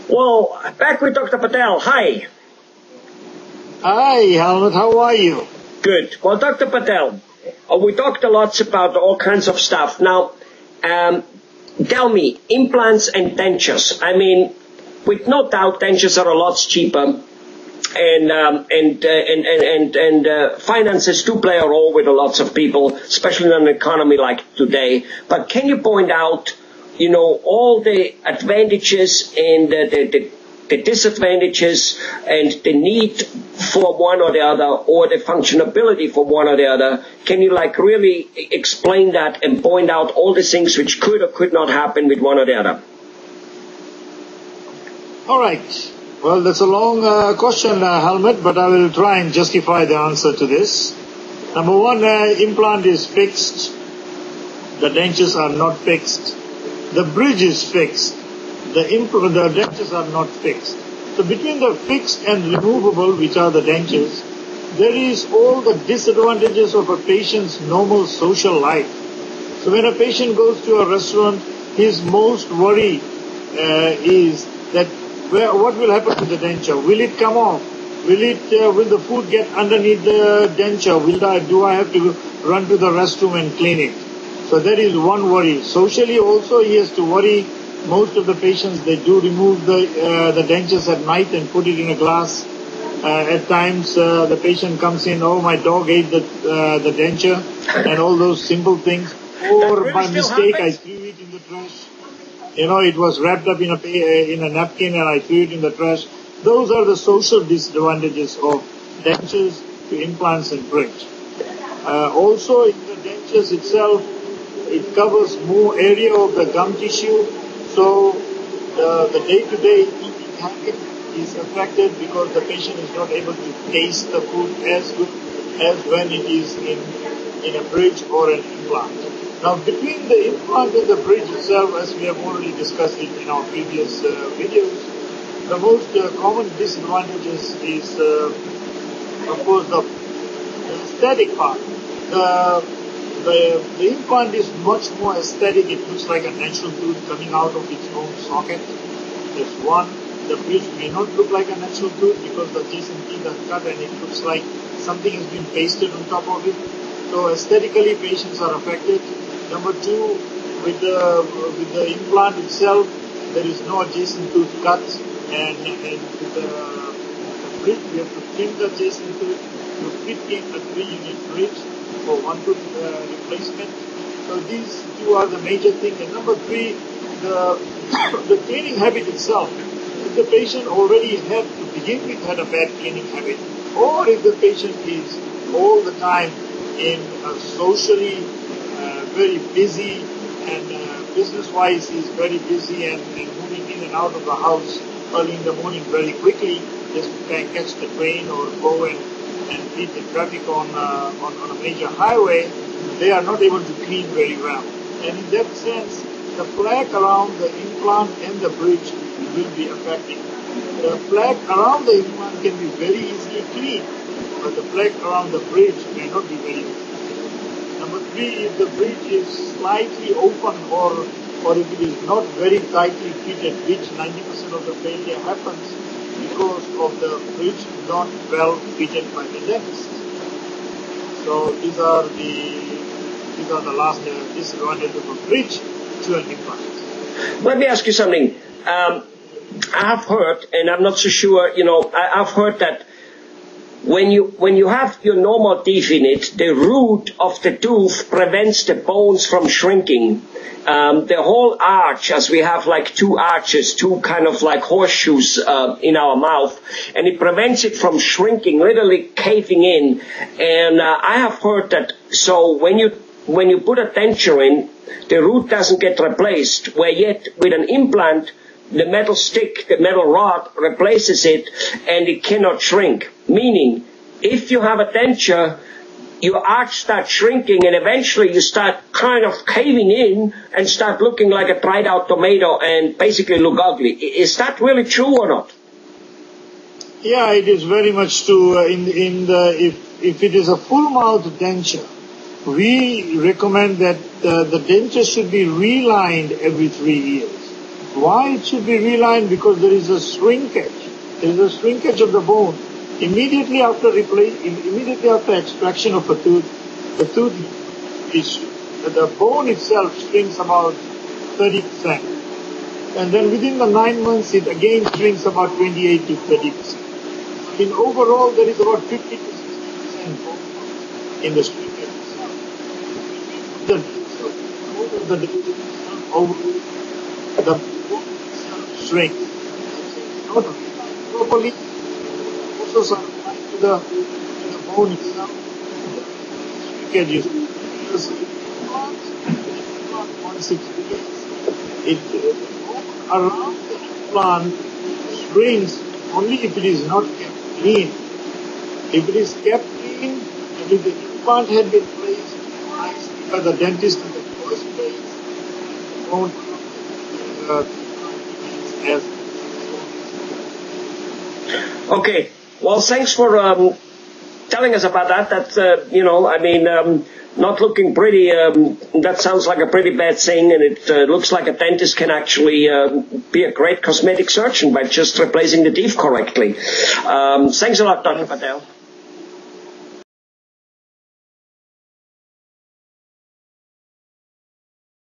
Well, back with Dr. Patel. Hi. Hi, Helmut. How are you? Good. Well, Dr. Patel, we talked a lot about all kinds of stuff. Now, tell me, implants and dentures. I mean, with no doubt, dentures are a lot cheaper. And finances do play a role with lots of people, especially in an economy like today. But can you point out, all the advantages and the disadvantages and the need for one or the other, or the functionality for one or the other? Can you really explain that and point out all the things which could or could not happen with one or the other? All right. Well, that's a long question, Helmut, but I will try and justify the answer to this. Number one, implant is fixed. The dentures are not fixed. The bridge is fixed. The dentures are not fixed. So between the fixed and removable, which are the dentures, there is all the disadvantages of a patient's normal social life. So when a patient goes to a restaurant, his most worry is that what will happen to the denture? Will it come off? Will the food get underneath the denture? Do I have to run to the restroom and clean it? So that is one worry. Socially also he has to worry. Most of the patients, they do remove the dentures at night and put it in a glass. At times the patient comes in, oh, my dog ate the denture, and all those simple things. Or by mistake I threw it in the trash. It was wrapped up in a napkin and I threw it in the trash. Those are the social disadvantages of dentures to implants and bridge. Also, in the dentures itself, it covers more area of the gum tissue, so the day-to-day eating habit is affected because the patient is not able to taste the food as good as when it is in a bridge or an implant. Now, between the implant and the bridge itself, as we have already discussed it in our previous videos, the most common disadvantages is, of course, the aesthetic part. The implant is much more aesthetic. It looks like a natural tooth coming out of its own socket. That's one. The bridge may not look like a natural tooth because the adjacent teeth are cut and it looks like something has been pasted on top of it. So aesthetically, patients are affected. Number two, with the implant itself, there is no adjacent tooth cut, and with the bridge, we have to trim the adjacent tooth to fit in a 3-unit bridge for one tooth replacement. So these two are the major things. And number three, the cleaning habit itself. If the patient already had to begin with had a bad cleaning habit, or if the patient is all the time in a socially very busy and business-wise is very busy and moving in and out of the house early in the morning very quickly, just can catch the train or go and beat the traffic on a major highway, they are not able to clean very well. And in that sense, the plaque around the implant and the bridge will be affected. The plaque around the implant can be very easily cleaned, but the plaque around the bridge may not be very easy. Number three, if the bridge is slightly open or if it is not very tightly fitted, which 90% of the failure happens because of the bridge not well fitted by the dentist. So these are the last disadvantages of a bridge to an implant. Let me ask you something. I have heard, and I'm not so sure, I've heard that when you have your normal teeth in it, the root of the tooth prevents the bones from shrinking. The whole arch, as we have like two arches, two kind of like horseshoes in our mouth, and it prevents it from shrinking, literally caving in. And I have heard that, so when you put a denture in, the root doesn't get replaced, where yet with an implant, the metal stick, the metal rod replaces it and it cannot shrink. Meaning, if you have a denture, your arch starts shrinking and eventually you start kind of caving in and start looking like a dried out tomato and basically look ugly. Is that really true or not? Yeah, it is very much true. If it is a full mouth denture, we recommend that the denture should be relined every 3 years. Why it should be realigned? Because there is a shrinkage. There is a shrinkage of the bone. Immediately after extraction of a tooth, the bone itself shrinks about 30%. And then within the 9 months, it again shrinks about 28 to 30%. In overall, there is about 50 to 60% bone in the shrinkage itself. The bone shrinks. Not properly, also some to the bone itself. Shrinkage is once it around the implant shrinks only if it is not kept clean. If it is kept clean, and if the implant had been placed by the dentist in the first place, it won't Okay. Well, thanks for telling us about that. That's, not looking pretty. That sounds like a pretty bad thing, and it looks like a dentist can actually be a great cosmetic surgeon by just replacing the teeth correctly. Thanks a lot, Dr. Patel.